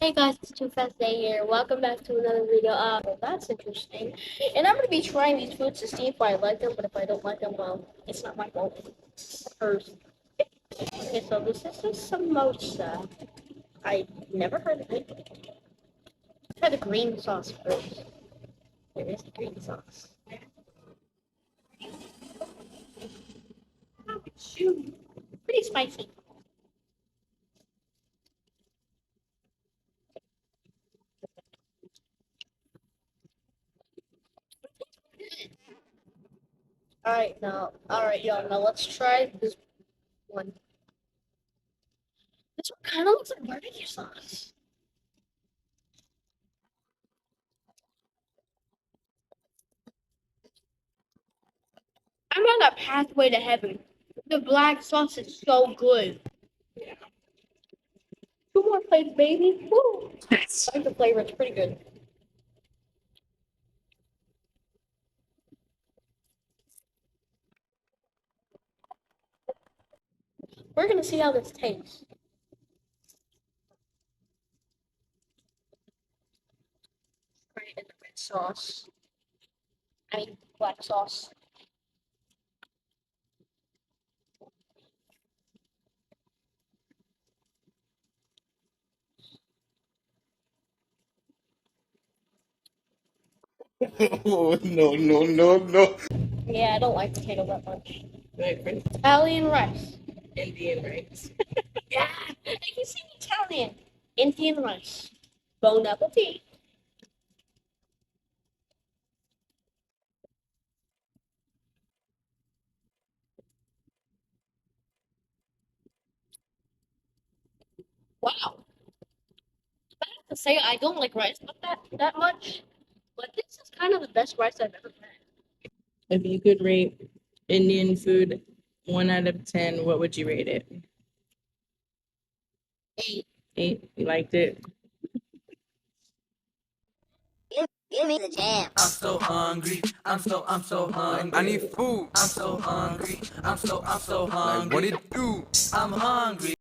Hey guys, it's Too Fast Day here. Welcome back to another video. Well, that's interesting. And I'm gonna be trying these foods to see if I like them, but if I don't like them, well, it's not my fault. It's hers. Okay, so this is a samosa. I never heard of it. Let's try the green sauce first. There is the green sauce. Shoot. Pretty spicy. Alright, y'all, now let's try this one. This one kind of looks like barbecue sauce. I'm on a pathway to heaven. The black sauce is so good. Yeah. Two more plates, baby. Woo! I like the flavor. It's pretty good. We're gonna see how this tastes. Try it in the red sauce. I mean, black sauce. Oh, no, no, no, no. Yeah, I don't like potato that much. Like Italian rice. Indian rice. Yeah, I can see Italian. Indian rice. Bon appetit. Wow. I have to say, I don't like rice not that much, but this is kind of the best rice I've ever had. If you could rate Indian food 1 out of 10, what would you rate it? 8. 8. You liked it? Give me the jam. I'm so hungry. I'm so hungry. I need food. I'm so hungry. I'm so hungry. Like, what it do? I'm hungry.